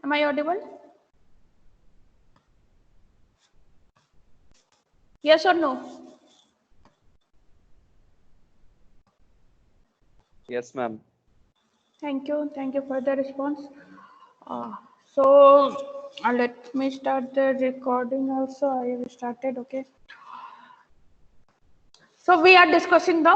Am I audible? Yes or no? Yes, ma'am. Thank you. Thank you for the response. So let me start the recording also. I have started. Okay. So we are discussing the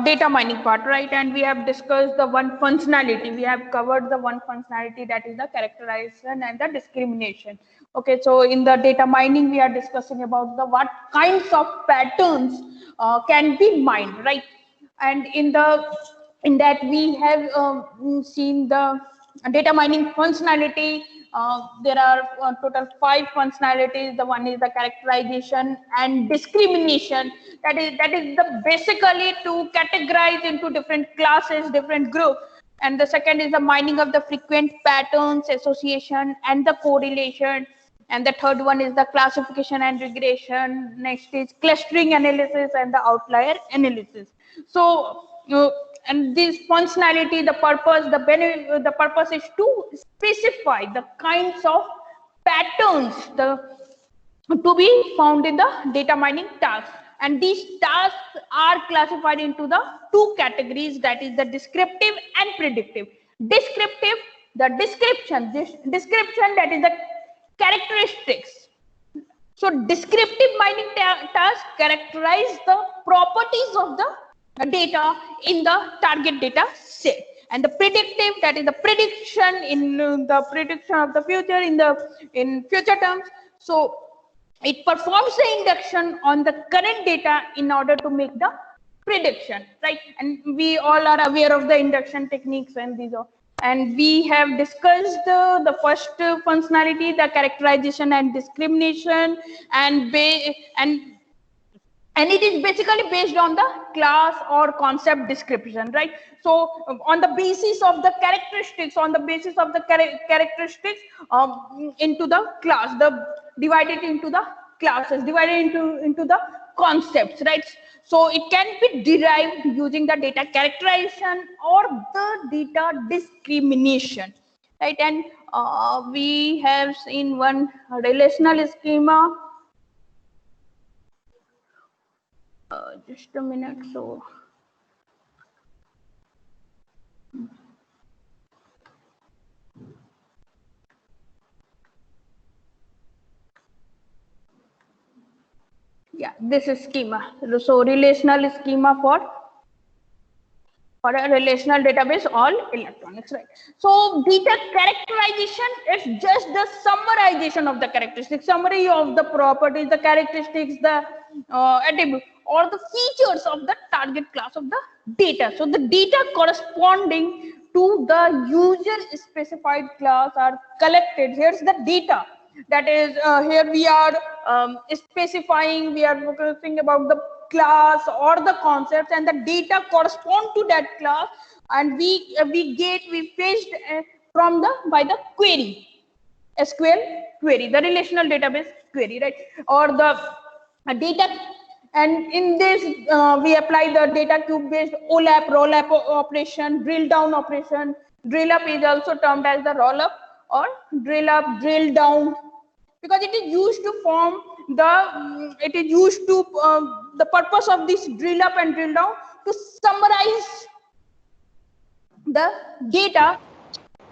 data mining part, right? And we have discussed the one functionality. We have covered the one functionality, that is the characterization and the discrimination. Okay, so in the data mining, we are discussing about the what kinds of patterns can be mined, right? And in that we have seen the data mining functionality. There are total 5 functionalities. The one is the characterization and discrimination. That is the basically to categorize into different classes, different groups. And the second is the mining of the frequent patterns, association, and the correlation. And the third one is the classification and regression. Next is clustering analysis and the outlier analysis. So and this functionality, the purpose is to specify the kinds of patterns to be found in the data mining tasks. And these tasks are classified into the 2 categories, that is the descriptive and predictive. Descriptive, the description, that is the characteristics. So descriptive mining task characterize the properties of the data in the target data set. And the predictive, that is the prediction in the prediction of the future in future terms. So it performs the induction on the current data in order to make the prediction, right? And we all are aware of the induction techniques, and these are, and we have discussed the first functionality, the characterization and discrimination, and it is basically based on the class or concept description, right? So on the basis of the characteristics, into the class, divided into the classes, divided into the concepts, right? So it can be derived using the data characterization or the data discrimination, right? And we have seen one relational schema. Just a minute. So yeah, this is schema. So relational schema for a relational database, all electronics, right? So data characterization is just the summarization of the characteristics, summary of the properties, the characteristics, the attribute, or the features of the target class of the data. So the data corresponding to the user specified class are collected. Here's the data. That is, here we are specifying, we are focusing about the class or the concepts, and the data correspond to that class, and we fetched from the by the query, SQL query, the relational database query, right? Or the data, and in this we apply the data cube based OLAP, roll up operation, drill down operation. Drill up is also termed as the roll up or drill up, drill down, because it is used to form the purpose of this drill up and drill down to summarize the data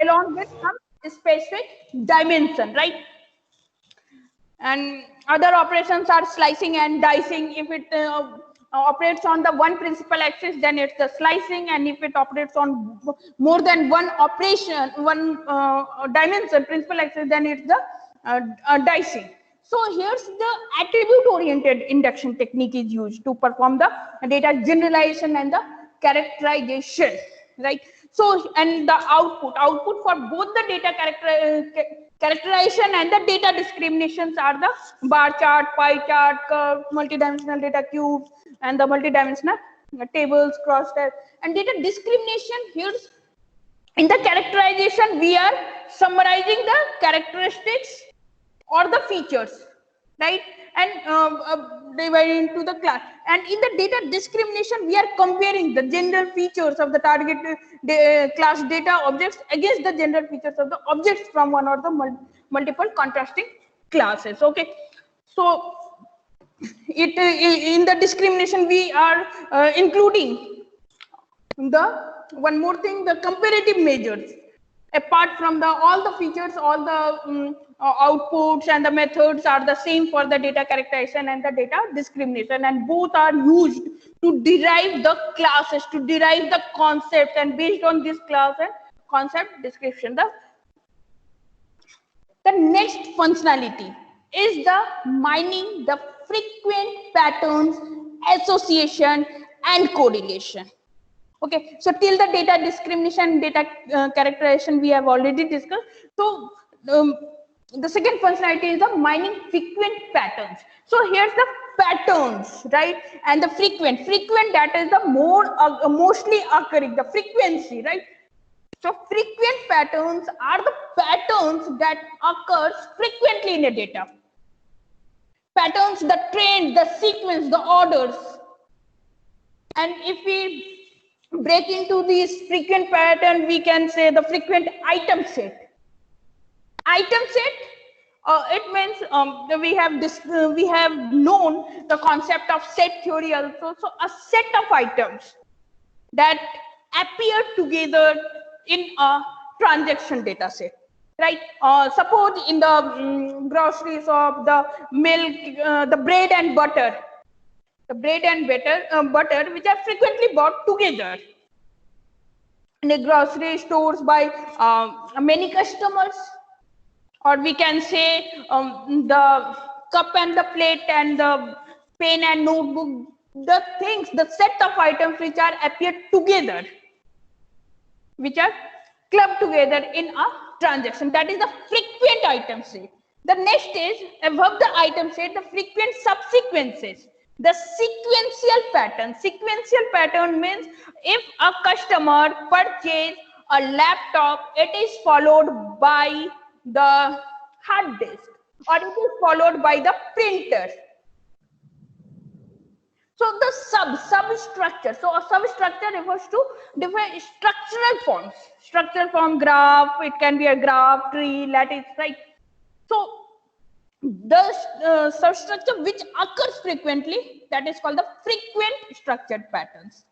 along with some specific dimension, right? And other operations are slicing and dicing. If it operates on the one principal axis, then it's the slicing, and if it operates on more than one dimension, principal axis, then it's the dicing. So here's the attribute oriented induction technique is used to perform the data generalization and the characterization, right? So, and the output for both the data characterization and the data discriminations are the bar chart, pie chart, curve, multidimensional data cubes, and the multidimensional tables, cross tab. And data discrimination, here's in the characterization we are summarizing the characteristics or the features, right? And divided into the class. And in the data discrimination, we are comparing the general features of the target class data objects against the general features of the objects from one or the multiple contrasting classes. Okay, so it in the discrimination we are including the one more thing, the comparative measures. Apart from the all the features, all the outputs and the methods are the same for the data characterization and the data discrimination, and both are used to derive the classes, to derive the concept, and based on this class and concept description, the next functionality is the mining the frequent patterns, association and correlation. Okay, so till the data discrimination, data characterization we have already discussed. So the second functionality is the mining frequent patterns. So here's the patterns, right? And the frequent data is the more mostly occurring, the frequency, right? So frequent patterns are the patterns that occurs frequently in a data. Patterns, the trend, the sequence, the orders. And if we break into these frequent pattern, we can say the frequent item set. Item set, it means we have known the concept of set theory also. So a set of items that appear together in a transaction data set, right? Suppose in the grocery shop, the milk, the bread and butter, butter which are frequently bought together in the grocery stores by many customers, or we can say the cup and the plate and the pen and notebook, the things, the set of items which are appear together, which are clubbed together in a transaction, that is the frequent item set. The next is above the item set, the frequent subsequences, the sequential pattern. Sequential pattern means if a customer purchase a laptop, it is followed by the hard disk, or it is followed by the printer. So the substructure. So a substructure refers to different structural forms. Structural form, graph, it can be a graph, tree, lattice, right? So the substructure which occurs frequently, that is called the frequent structured patterns.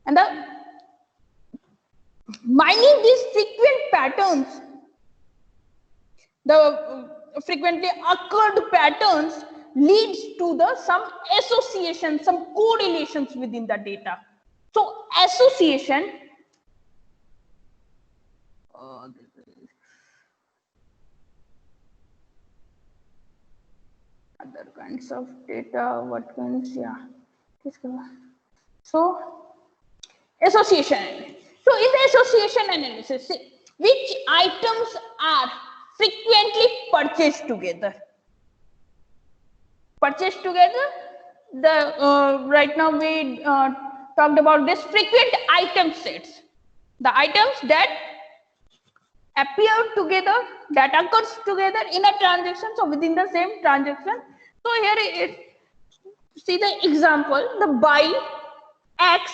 And the mining these frequent patterns, the frequently occurred patterns leads to the some association, some correlations within the data. So association, other kinds of data, what kinds, yeah. So association. So in the association analysis, see, which items are frequently purchased together? Purchased together, the right now we talked about this frequent item sets, the items that appear together, that occurs together in a transaction, so within the same transaction. So here it, see the example, the buy X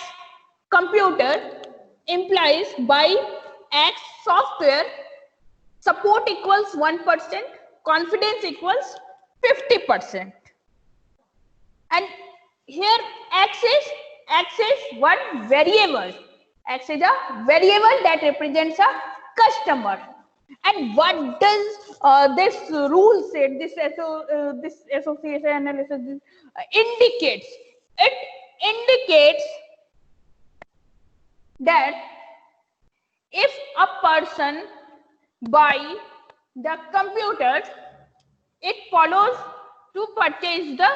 computer implies buy X software, support equals 1%, confidence equals 50%. And here X is one variable. X is a variable that represents a customer. And what does this rule say? This association analysis indicates. It indicates that if a person buy the computer, it follows to purchase the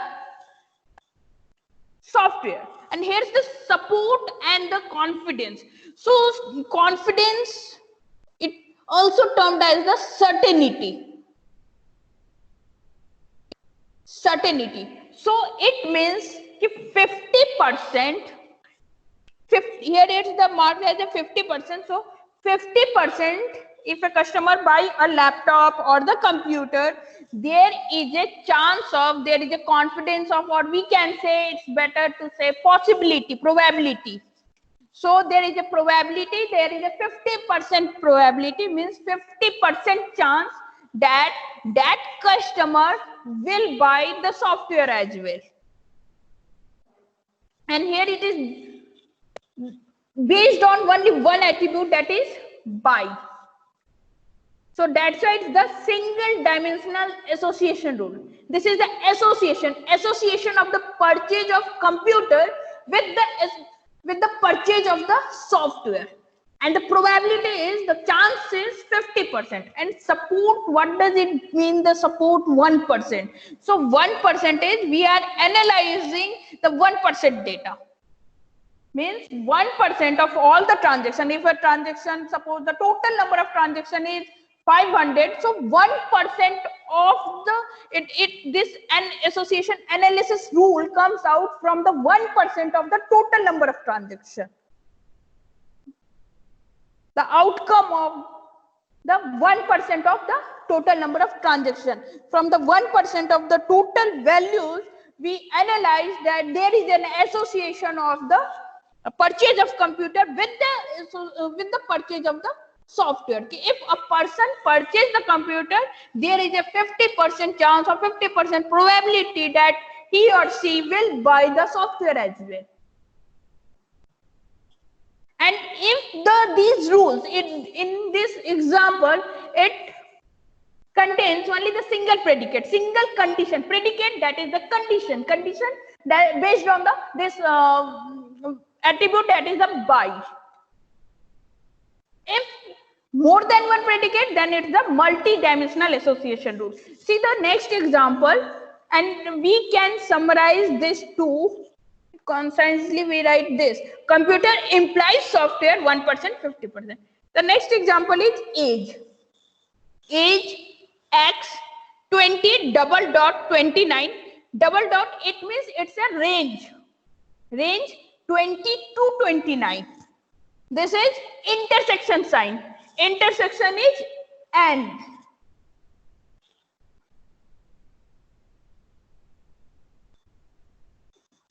software. And here's the support and the confidence. So confidence, it also termed as the certainty. So it means if 50%, here it's the mark as a 50%. So 50% if a customer buy a laptop or the computer, there is a chance of, there is a confidence of, or we can say it's better to say possibility, probability. So there is a probability, there is a 50% probability, means 50% chance that that customer will buy the software as well. And here it is based on only one attribute, that is buy. So that's why it's the single dimensional association rule. This is the association of the purchase of computer with the purchase of the software. And the probability is, the chance is 50%. And support, what does it mean, the support 1%? So 1% is, we are analyzing the 1% data. Means 1% of all the transaction. If a transaction, suppose the total number of transaction is 500, so 1% of the this association analysis rule comes out from the 1% of the total number of transaction. The outcome of the 1% of the total number of transaction. From the 1% of the total values, we analyze that there is an association of the purchase of computer with the purchase of the software. If a person purchase the computer, there is a 50% chance or 50% probability that he or she will buy the software as well. And if these rules in this example, it contains only the single predicate, single condition. Predicate, that is the condition that based on the this attribute, that is the buy. If more than one predicate, then it's the multi-dimensional association rule. See the next example, and we can summarize this too. Concisely we write this: computer implies software 1%, 50%. The next example is age. Age x 20 double dot 29 double dot, it means it's a range 20 to 29. This is intersection sign. Intersection is and.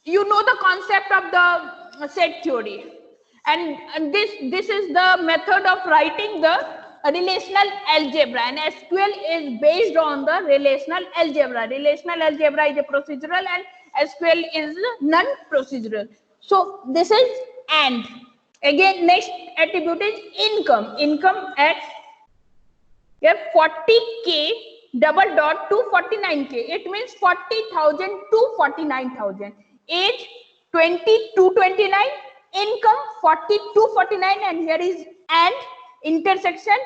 You know the concept of the set theory, and this is the method of writing the relational algebra, and SQL is based on the relational algebra. Relational algebra is a procedural and SQL is non-procedural. So this is and. Again, next attribute is income. Income x, you have 40k double dot to 49k. It means 40,000 to 49,000. Age 20 to 29, income 40 to 49, and here is and. Intersection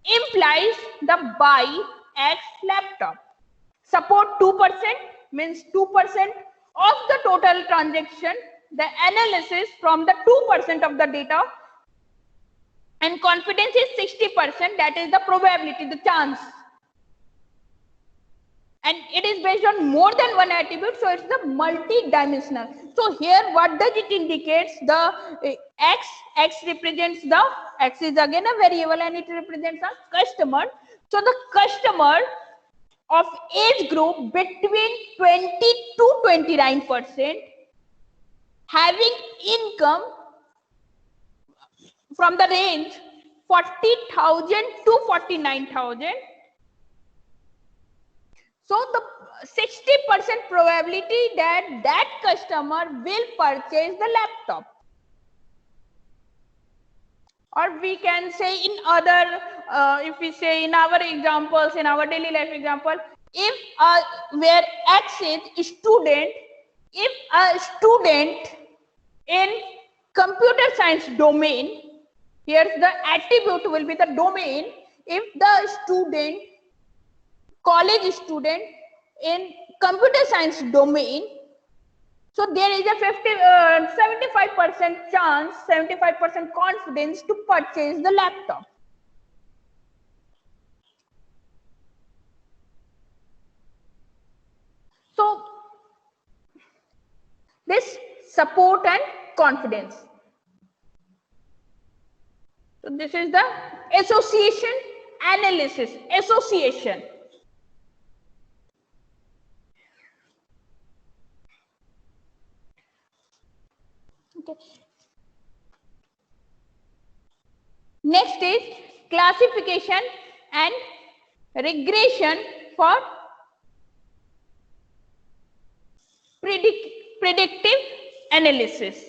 implies the buy x laptop. Support 2%, means 2% of the total transaction, the analysis from the 2% of the data, and confidence is 60%, that is the probability, the chance. And it is based on more than one attribute, so it's the multi-dimensional. So here what does it indicate? The x represents the, x is again a variable and it represents a customer. So the customer of age group between 20 to 29%, having income from the range 40,000 to 49,000. So the 60% probability that that customer will purchase the laptop. Or we can say in other, if we say in our examples, in our daily life example, if where X is student, if a student in computer science domain, here's the attribute will be the domain. If the student, college student in computer science domain, so there is a 75% chance, 75% confidence to purchase the laptop. So this support and confidence. So this is the association analysis. Association. Okay. Next is classification and regression for predictive analysis.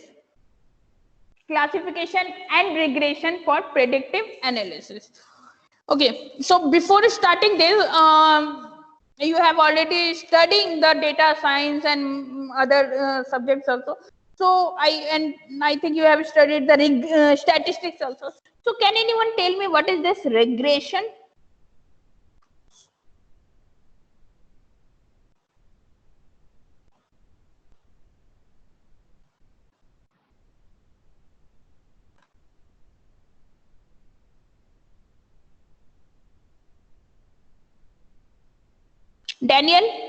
Classification and regression for predictive analysis. Okay, so before starting this, you have already studying the data science and other subjects also. So I think you have studied the statistics also. So can anyone tell me what is this regression? Daniel?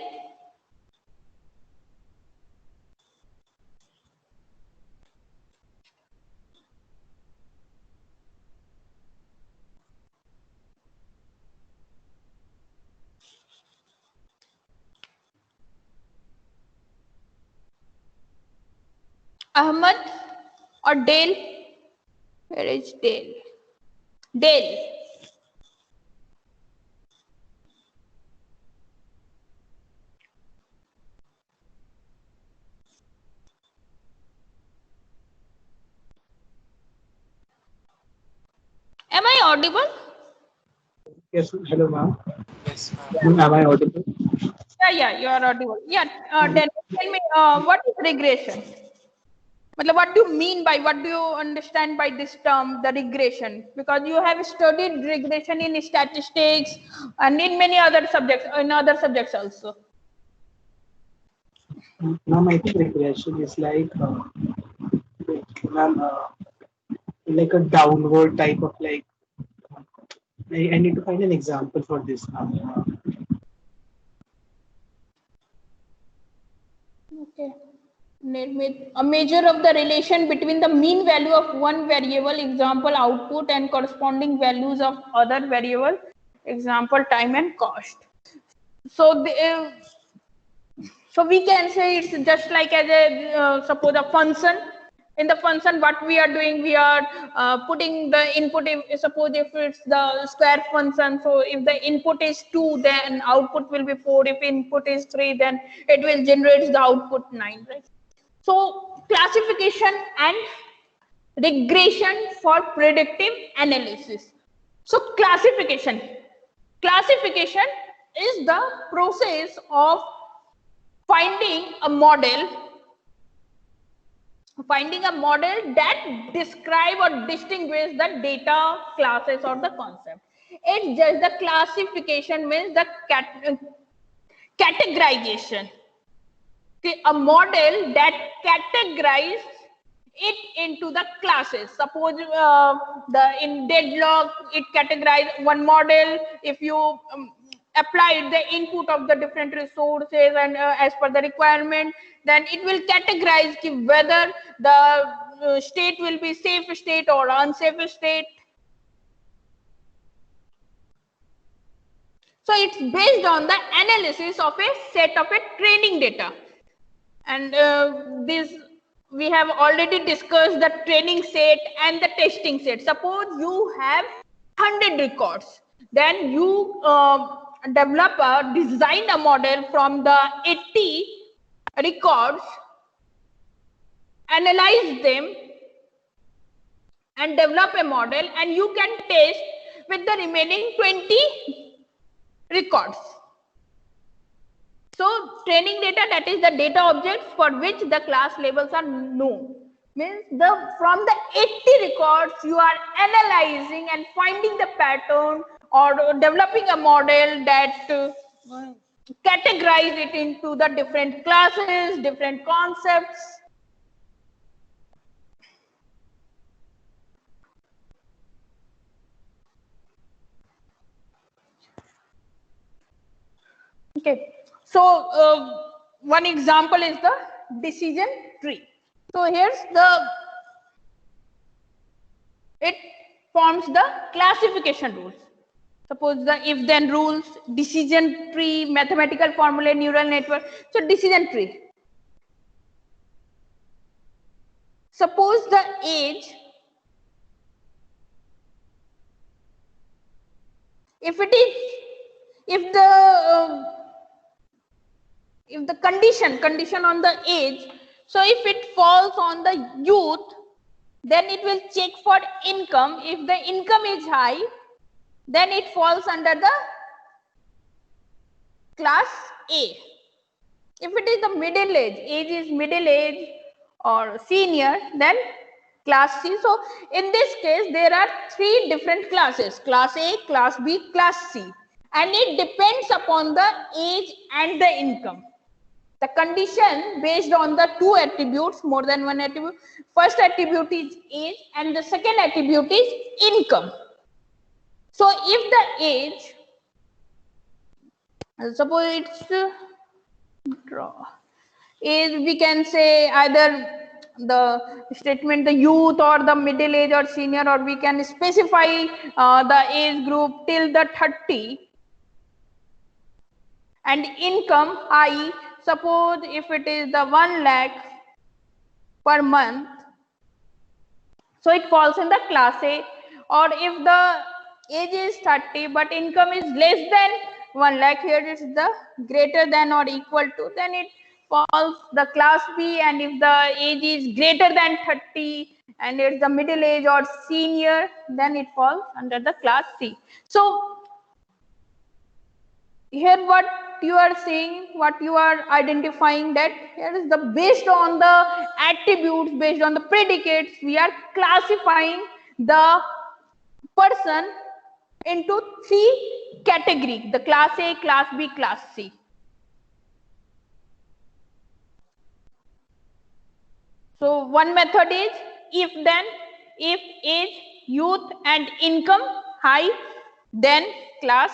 Ahmad or Dale? Where is Dale? Dale. Am I audible? Yes, hello ma'am. Yes, Am I audible? Yeah, you are audible. Yeah, Daniel, tell me what is regression? What do you mean by, what do you understand by this term, the regression? Because you have studied regression in statistics and in many other subjects, in other subjects also. Ma'am, I think regression is ma'am, like a downward type of like. I need to find an example for this, ma'am. Okay. A measure of the relation between the mean value of one variable, example output, and corresponding values of other variable, example time and cost. So so we can say it's just like as a suppose a function. In the function, what we are doing, we are putting the input. Suppose if it's the square function, so if the input is 2, then output will be 4. If input is 3, then it will generate the output 9, right? So classification and regression for predictive analysis. So classification is the process of finding a model that describe or distinguish the data classes or the concept. It's just the classification means the categorization. A model that categorizes it into the classes. Suppose in deadlock, it categorizes one model. If you apply the input of the different resources and as per the requirement, then it will categorize whether the state will be safe state or unsafe state. So it's based on the analysis of a set of a training data. And this we have already discussed the training set and the testing set. Suppose you have 100 records, then you design a model from the 80 records, analyze them and develop a model, and you can test with the remaining 20 records. So training data, that is the data objects for which the class labels are known. Means from the 80 records you are analyzing and finding the pattern or developing a model that categorize it into the different classes, different concepts. Okay, so one example is the decision tree. So here's the forms the classification rules. Suppose the if then rules, decision tree, mathematical formula, neural network. So decision tree. Suppose the age, if it is, if the condition on the age, so if it falls on the youth, then it will check for income. If the income is high, then it falls under the class A. If it is the middle age is middle age or senior, then class C. So in this case, there are three different classes: class A, class B, class C, and it depends upon the age and the income. The condition based on the two attributes, more than one attribute. First attribute is age and the second attribute is income. So if the age, suppose it's draw, is, we can say either the statement the youth or the middle age or senior, or we can specify the age group till the 30, and income high. Suppose if it is the 1 lakh per month, so it falls in the class A. Or if the age is 30 but income is less than 1 lakh, here it is the greater than or equal to, then it falls the class B. And if the age is greater than 30 and it's the middle age or senior, then it falls under the class C. So here what you are saying, what you are identifying, that here is the based on the attributes, based on the predicates, we are classifying the person into three categories: the class A, class B, class C. So one method is if then, if age, youth and income high, then class.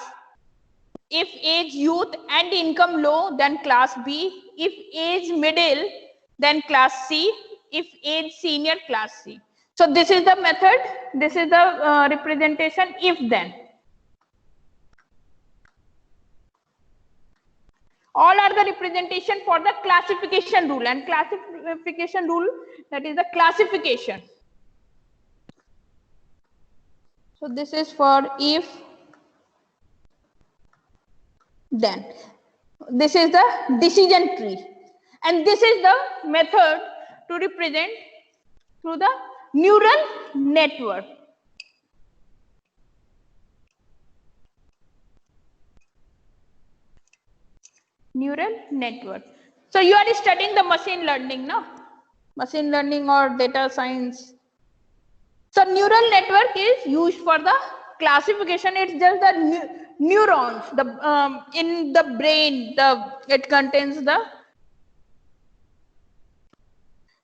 If age, youth and income low, then class B. If age middle, then class C. If age senior, class C. So this is the method, this is the representation if then. All are the representation for the classification rule, and classification rule, that is the classification. So this is for if then. This is the decision tree, and this is the method to represent through the neural network. Neural network. So you are studying the machine learning, no? Machine learning or data science. So neural network is used for the classification. It's just the neurons, the in the brain, it contains the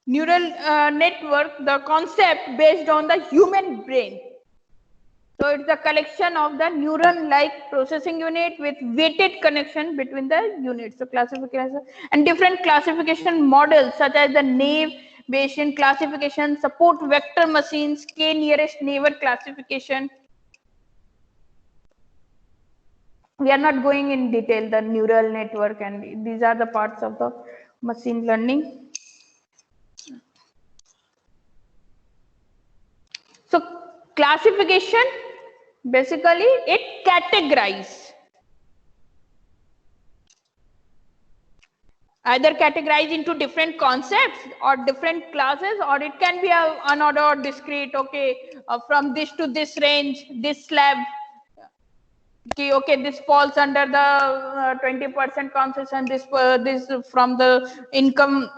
neural network, the concept based on the human brain. So it's a collection of the neuron-like processing unit with weighted connection between the units. So classification and different classification models such as the naive Bayesian classification, support vector machines, k nearest neighbor classification. We are not going in detail the neural network, and these are the parts of the machine learning. So classification, basically it categorizes, either categorize into different concepts or different classes, or it can be a unordered or discrete. Okay, from this to this range, this slab, okay, this falls under the 20% concession, this from the income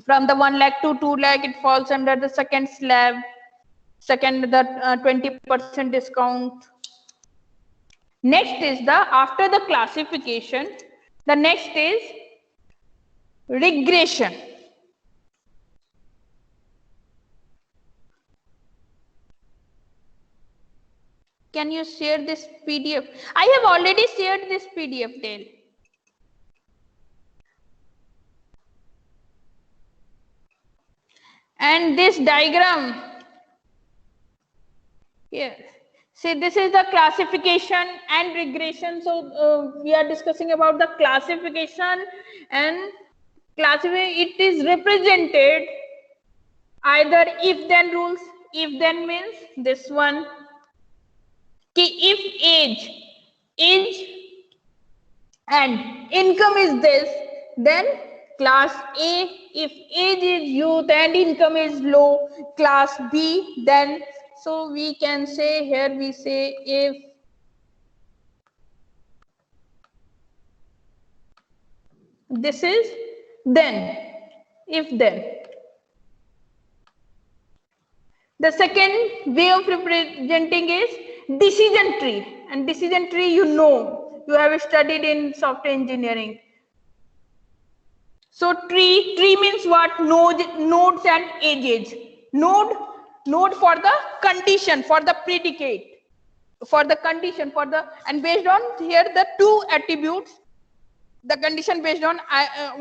from the 1 lakh to 2 lakh, it falls under the second slab, second the 20% discount. Next is the, after the classification, the next is regression. Can you share this PDF? I have already shared this PDF, Dale. And this diagram, Yes. See, this is the classification and regression. So we are discussing about the classification, and classify it is represented either if then rules. If then means this one. If age and income is this, then class A. If age is youth and income is low, class B. Then so we can say here, we say if this is then, if then. The second way of representing is decision tree, and decision tree you have studied in software engineering. So tree means what? Nodes and edges. Node for the condition, for the predicate, for the condition, for the, and based on here the two attributes, the condition based on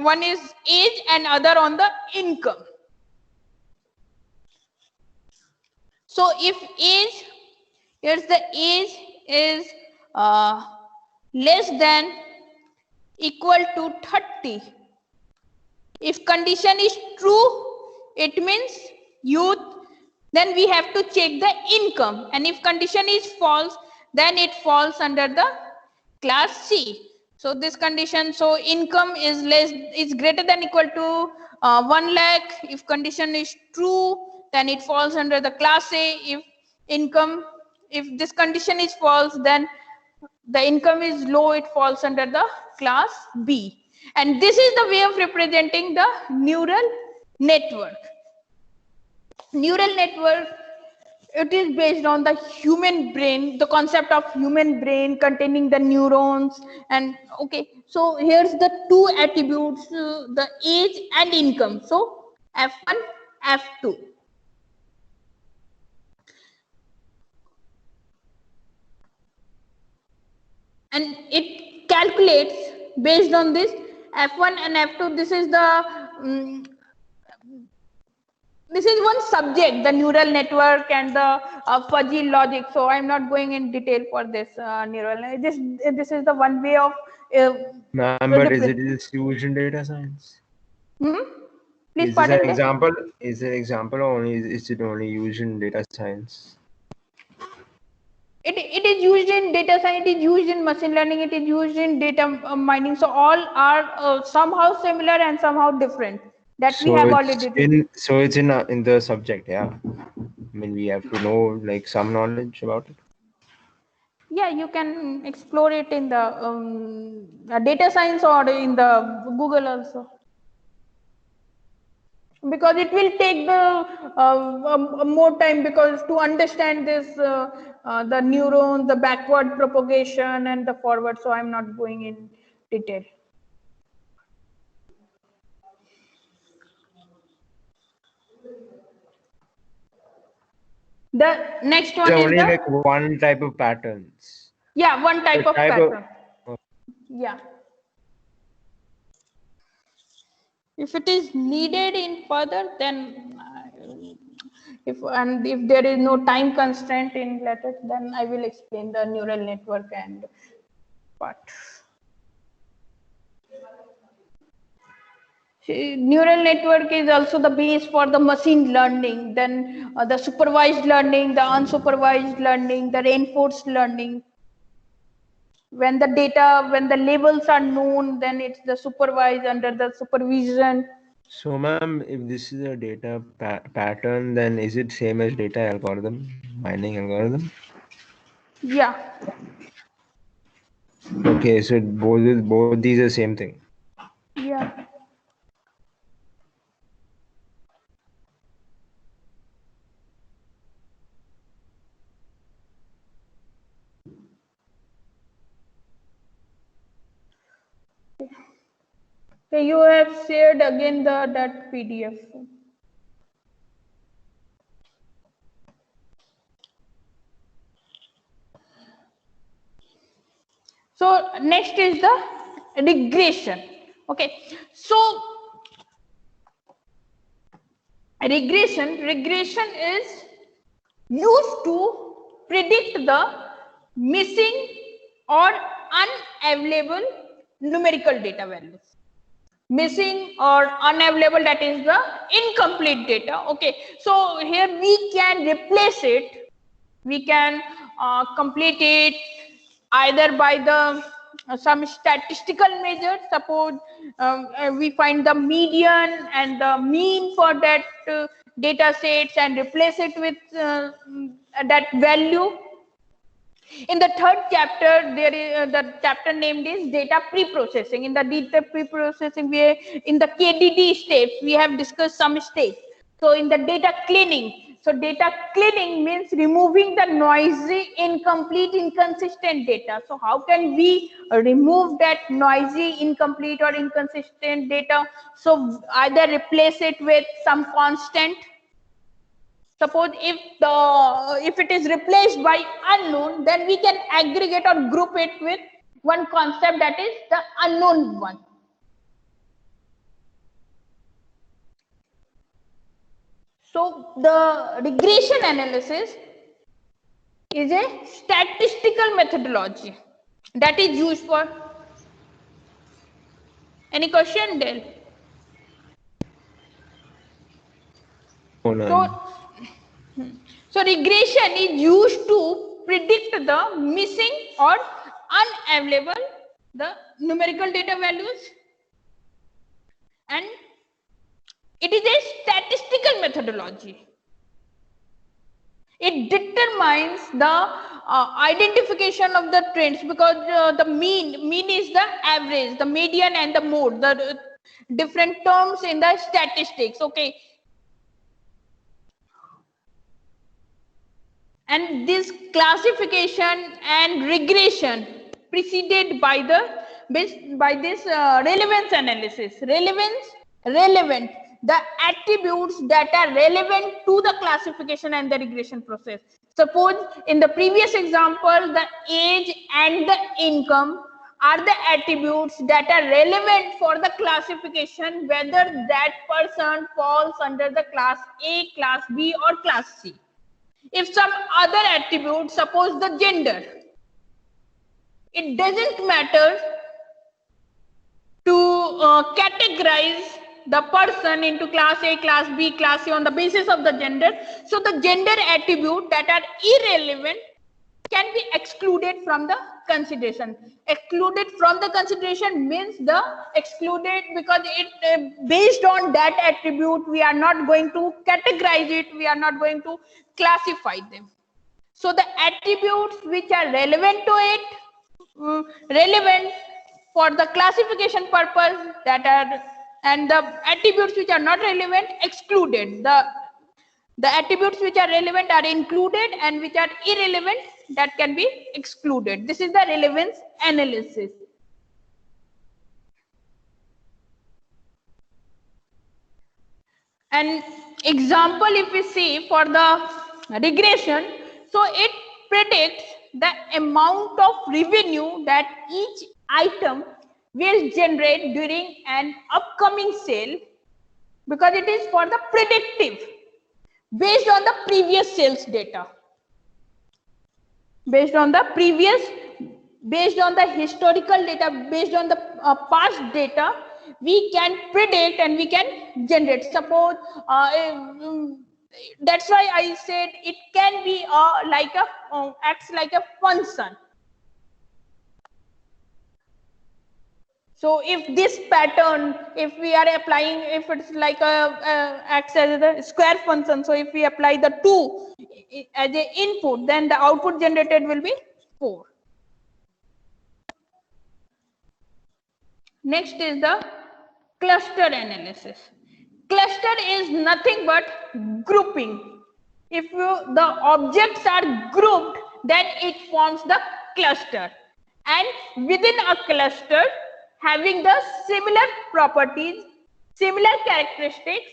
one is age and other on the income. So if age, here's the age is less than equal to 30. If condition is true, it means youth. Then we have to check the income, and if condition is false, then it falls under the class C. So this condition, so income is greater than equal to 1 lakh. If condition is true, then it falls under the class A. If this condition is false, then the income is low, it falls under the class B. And this is the way of representing the neural network. Neural network, it is based on the human brain, the concept of human brain containing the neurons. And okay, so here's the two attributes, the age and income. So F1, F2. And it calculates based on this F1 and F2. This is the this is one subject, the neural network and the fuzzy logic. So I'm not going in detail for this neural. This is the one way of. Ma'am, but is it used in data science? Please is pardon this an me? example? Is it an example, or only is it only used in data science? It is used in data science, it is used in machine learning, it is used in data mining. So all are somehow similar and somehow different. That So we have it's already. it's in the subject, yeah. I mean, we have to know like some knowledge about it. Yeah, you can explore it in the data science or in the Google also. Because it will take the more time, because to understand this the neurons, the backward propagation and the forward. So I'm not going in detail. The next one is only the, like one type of patterns. yeah, one type of pattern. Yeah. If it is needed in further, then if there is no time constraint in letters, then I will explain the neural network and part. Neural network is also the base for the machine learning, then the supervised learning, the unsupervised learning, the reinforced learning. When the labels are known, then it's the supervised under the supervision. So ma'am, if this is a data pattern, then is it same as data algorithm, mining algorithm? Yeah. Okay, so both these are same thing. Yeah. So you have shared again that PDF. So next is the regression. Okay. So regression is used to predict the missing or unavailable numerical data values. Missing or unavailable, that is the incomplete data. Okay, so here we can replace it, we can complete it either by the some statistical measure. Suppose we find the median and the mean for that data sets and replace it with that value. In the third chapter, there is the chapter named is data pre-processing. In the data pre-processing, in the KDD steps, we have discussed some steps. So in the data cleaning, so data cleaning means removing the noisy, incomplete, inconsistent data. So how can we remove that noisy, incomplete or inconsistent data? So either replace it with some constant. Suppose if it is replaced by unknown, then we can aggregate or group it with one concept, that is the unknown one. So the regression analysis is a statistical methodology that is used for. Any question, Del? Oh, none. So regression is used to predict the missing or unavailable the numerical data values, and it is a statistical methodology. It determines the identification of the trends, because the mean is the average, the median and the mode, the different terms in the statistics. Okay, and this classification and regression preceded by this relevance analysis. Relevant, the attributes that are relevant to the classification and the regression process. Suppose in the previous example, the age and the income are the attributes that are relevant for the classification, whether that person falls under the class A, class B or class C. If some other attribute, suppose the gender, it doesn't matter to categorize the person into class A, class B, class C on the basis of the gender. So the gender attribute that are irrelevant can be excluded from the consideration. Excluded from the consideration means the excluded because it based on that attribute we are not going to categorize it, we are not going to classify them. So the attributes which are relevant to it, relevant for the classification purpose, that are, and the attributes which are not relevant, excluded. The attributes which are relevant are included, and which are irrelevant, that can be excluded. This is the relevance analysis. An example, if we see for the regression, so it predicts the amount of revenue that each item will generate during an upcoming sale, because it is for the predictive based on the previous sales data, based on the historical data, based on the past data, we can predict and we can generate. Suppose that's why I said it can be acts like a function. So if this pattern, if we are applying, if it's like acts as a square function, so if we apply the 2 as an input, then the output generated will be 4. Next is the cluster analysis. Cluster is nothing but grouping. If the objects are grouped, then it forms the cluster, and within a cluster having the similar properties, similar characteristics,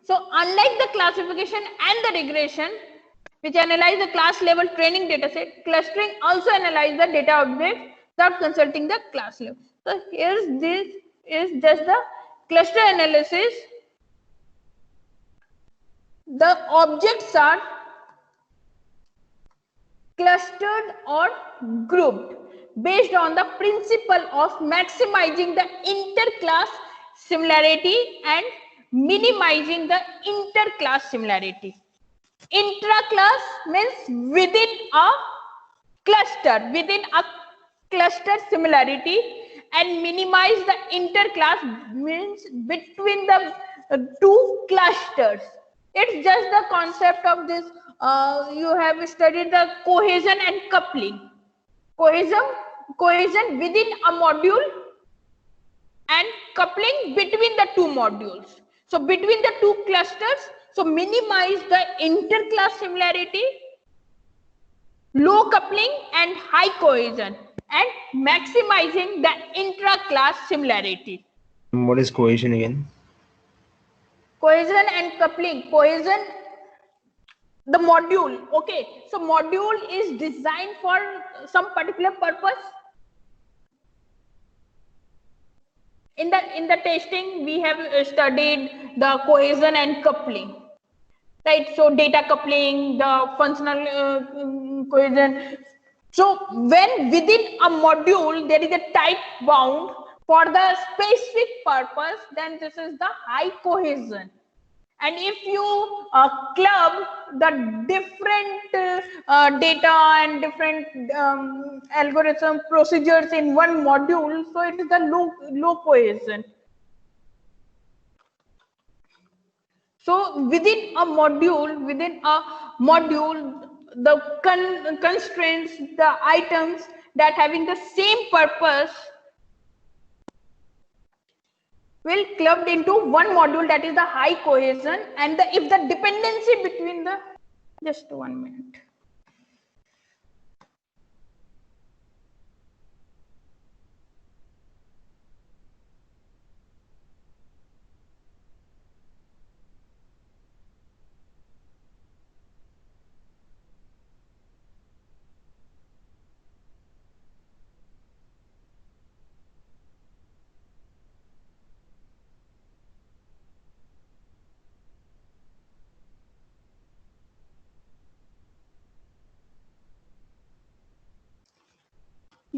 so unlike the classification and the regression, which analyze the class level training data set, clustering also analyze the data objects without consulting the class level. So this is just the cluster analysis. the objects are clustered or grouped based on the principle of maximizing the interclass similarity and minimizing the interclass similarity. Intraclass means within a cluster similarity, and minimize the interclass means between the two clusters. It's just the concept of this. You have studied the cohesion and coupling. Cohesion within a module and coupling between the two modules. So between the two clusters, so minimize the interclass similarity, low coupling and high cohesion, and maximizing the intra-class similarity. What is cohesion again? Cohesion and coupling. Cohesion, the module. Okay, so module is designed for some particular purpose. In the testing, we have studied the cohesion and coupling. Right, so data coupling, the functional cohesion. So when within a module there is a type bound for the specific purpose, then this is the high cohesion. And if you club the different data and different algorithm procedures in one module, so it is the low cohesion. So within a module, the constraints, the items that having the same purpose will clubbed into one module, that is the high cohesion. And if the dependency between the, just 1 minute.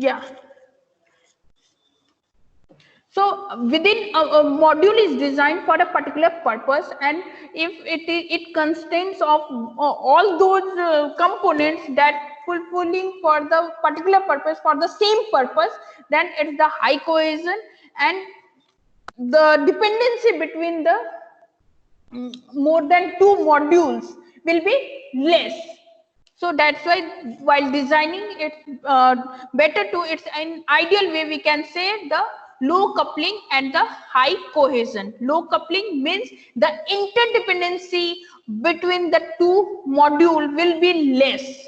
Yeah. So within a module is designed for a particular purpose, and if it contains of all those components that fulfilling for the particular purpose, for the same purpose, then it's the high cohesion, and the dependency between the more than two modules will be less. So that's why while designing it better to, it's an ideal way we can say the low coupling and the high cohesion. Low coupling means the interdependency between the two module will be less,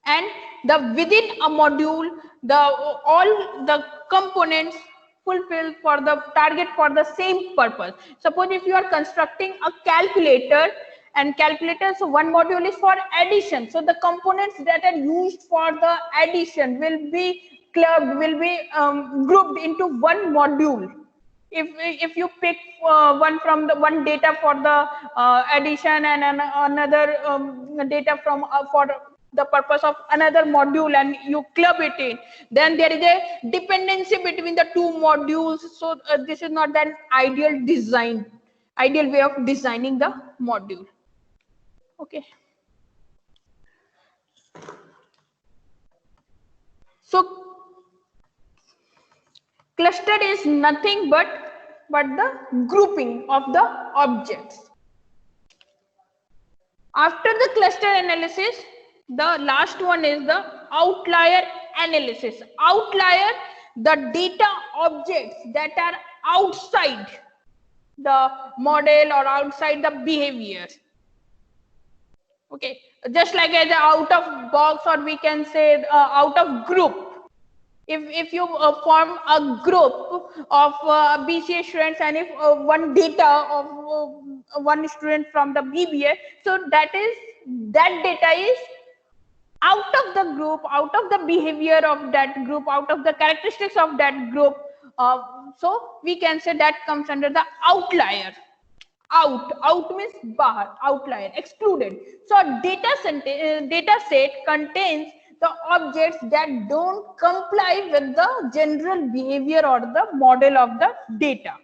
and the within a module the all the components fulfill for the target for the same purpose. Suppose if you are constructing a calculator, and calculator, so one module is for addition, so the components that are used for the addition will be clubbed, will be grouped into one module. If you pick one data for the addition, and another data from for the purpose of another module, and you club it in, then there is a dependency between the two modules. So this is not an ideal way of designing the module. Okay, so cluster is nothing but the grouping of the objects. After the cluster analysis, the last one is the outlier analysis. Outlier, the data objects that are outside the model or outside the behavior. Okay, just like as out of box, or we can say out of group. If you form a group of BCA students, and if one data of one student from the BBA, so that data is out of the group, out of the behavior of that group, out of the characteristics of that group. So we can say that comes under the outlier. Out means bahar, outlier, excluded. So data set contains the objects that don't comply with the general behavior or the model of the data.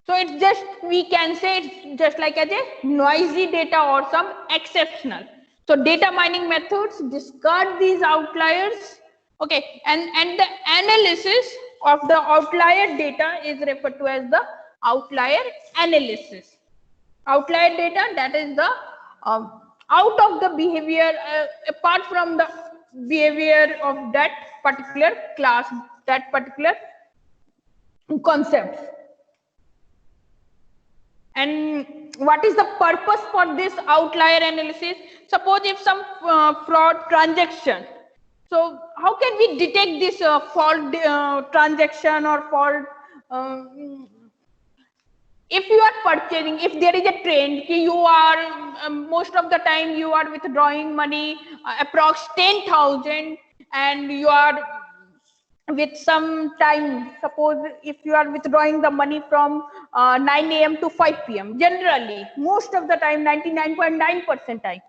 So it's just, we can say it's just like as a noisy data or some exceptional. So data mining methods discard these outliers. Okay, and the analysis of the outlier data is referred to as the outlier analysis. Outlier data, that is the out of the behavior, apart from the behavior of that particular class, that particular concept. And what is the purpose for this outlier analysis? Suppose if some fraud transaction, so how can we detect this fault transaction or fault? If you are purchasing, if there is a trend, you are most of the time you are withdrawing money, approx 10,000, and you are with some time, suppose if you are withdrawing the money from 9 a.m. to 5 p.m. generally, most of the time, 99.9% time.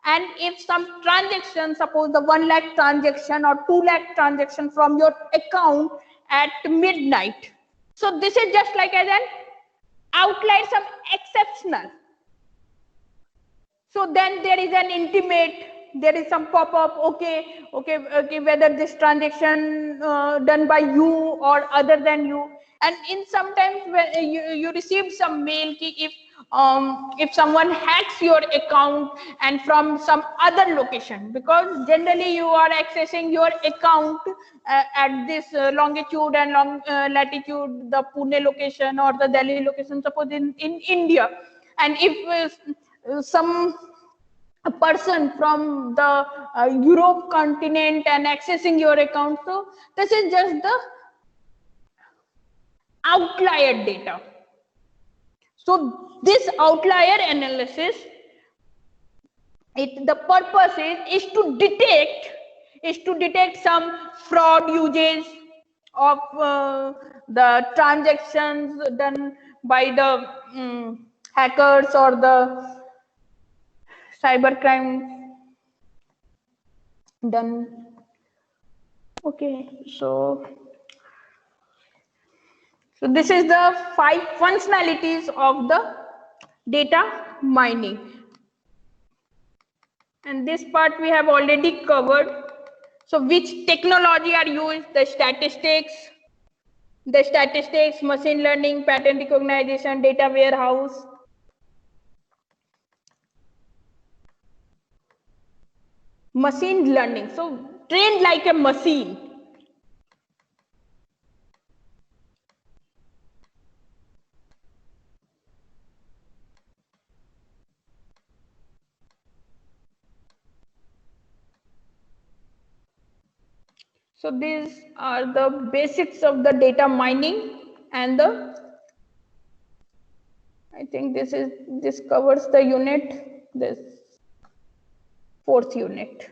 And if some transaction, suppose the 1 lakh transaction or 2 lakh transaction from your account at midnight. So this is just like as an outlier, some exceptional. So then there is an intimate, there is some pop-up, okay, whether this transaction done by you or other than you. And in sometimes when you receive some mail, if someone hacks your account and from some other location, because generally you are accessing your account at this longitude and latitude, the Pune location or the Delhi location, suppose in India. And if a person from the Europe continent and accessing your account, so this is just the outlier data. So this outlier analysis, the purpose is to detect some fraud usage of the transactions done by the hackers or the cybercrime done. Okay, so this is the 5 functionalities of the data mining, and this part we have already covered. So which technology are used? The statistics, machine learning, pattern recognition, data warehouse. Machine learning, so trained like a machine. So these are the basics of the data mining, and I think this covers the unit, this 4th unit.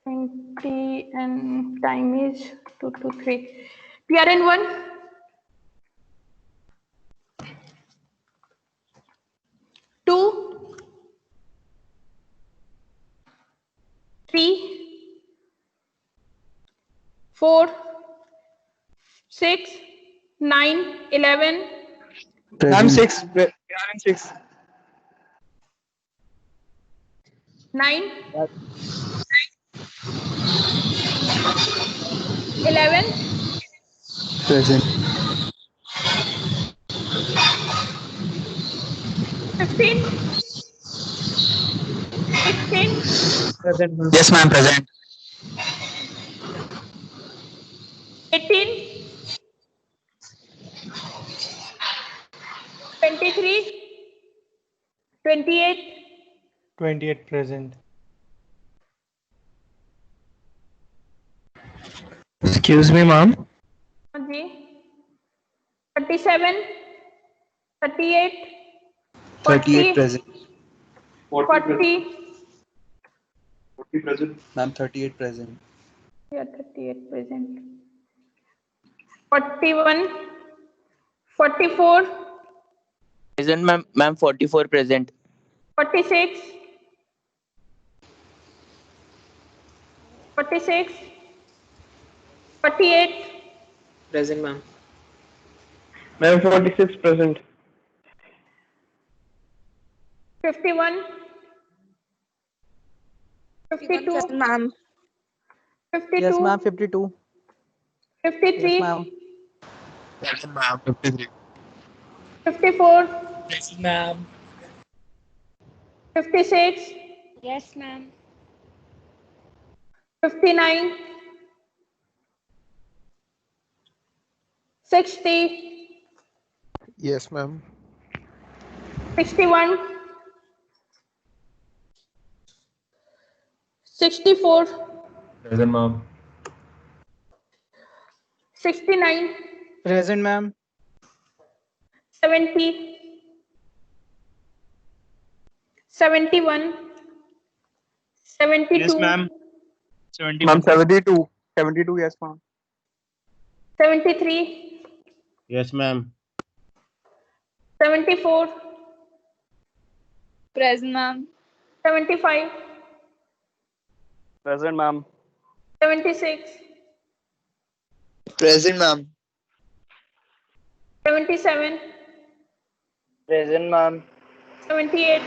And time is 2 to 3. PRN 1. 2, 3, 4, 6, 9, 11. I'm 6. I'm 6. 9, 11. Present. 15, 16. Present, ma'am. Yes, ma'am, present. 18, 23, 28, 28 present. Excuse me, ma'am. 37, 38, 38 40, present. 40, 40 present. Ma'am, 38 present. Yeah, 38 present. 41, 44, Present, ma'am. Ma'am, 44 present. 46, 46, 48, Present, ma'am. Ma'am, 46 present. 51, 52, Present, ma'am. 52, Yes, ma'am, 52. Yes, 53, ma'am. Present, ma'am. 53. 54, Present, ma'am. 56, Yes, ma'am. 59, 60, Yes, ma'am. 61, 64, Present, ma'am. 69, Present, ma'am. 70, 71, Yes, 72, ma'am. Ma'am, 71. 72. 72, yes, ma'am. 73, Yes, ma'am. 74, Present, ma'am. 75, Present, ma'am. 76, Present, ma'am. 77, Present, ma'am. 78,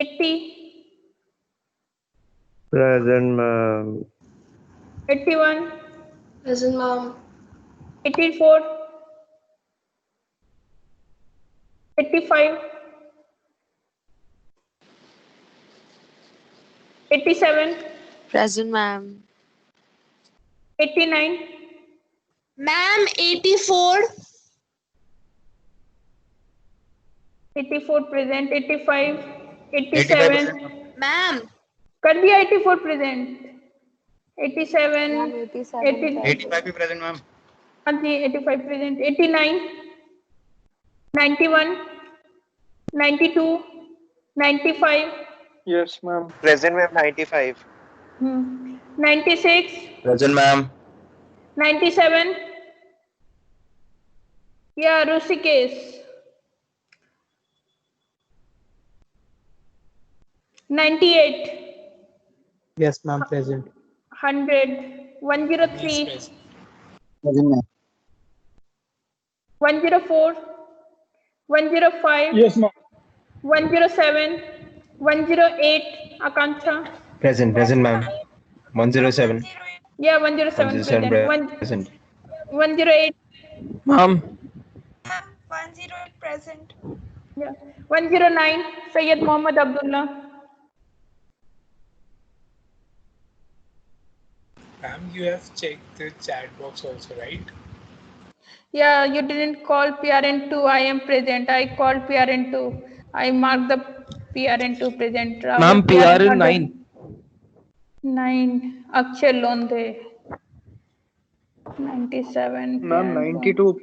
80, Present, ma'am. 81, Present, ma'am. 84, 85, 87, Present, ma'am. 89, Ma'am, 84. 84 present, 85, 85 present, ma'am. 87, Ma'am. कर दिया 84 present, 87, Ma'am, 87 80, present. 85 भी present, ma'am. हाँ जी 85 present, 89, 91, 92, 95, Yes, ma'am. Present, ma'am. 95. 96, Present, ma'am. 97, yeah, Rushikesh, 98, Yes, ma'am. Present. 100, Yes, 103, present. Present, ma'am. 104, 105, Yes, ma'am. 107, 108, Akanksha. Present, ma'am. 107. Yeah, 107 present. 107 present. 108. Ma'am. 108 present. Yeah. 109. Sayyid Muhammad Abdullah. Ma'am, you have checked the chat box also, right? Yeah, you didn't call PRN2. I am present. I called PRN2. I marked the PRN2 present. Ma'am, Rahul PRN 9. 9. Akshay Londhe. 97. Ma'am, PRN1. 92.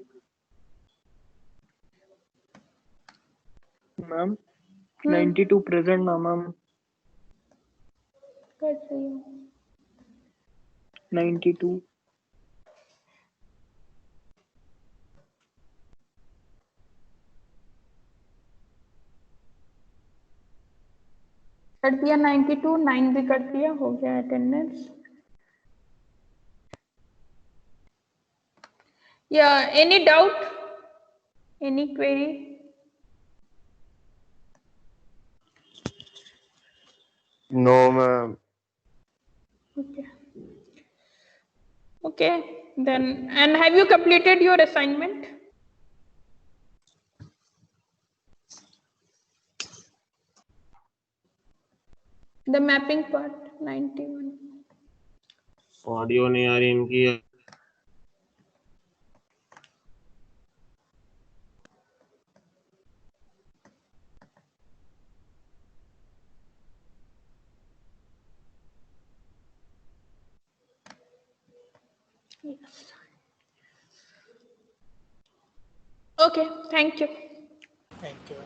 Ma'am, 92 present, ma'am. कर रही हूँ. 92. कर दिया 92. 9 भी कर दिया. हो गया attendance. Yeah, any doubt? Any query? No, ma'am. Okay. Okay, then, and have you completed your assignment? The mapping part, 91. Audio नहीं आ रही इनकी. Yes. Okay, thank you. Thank you.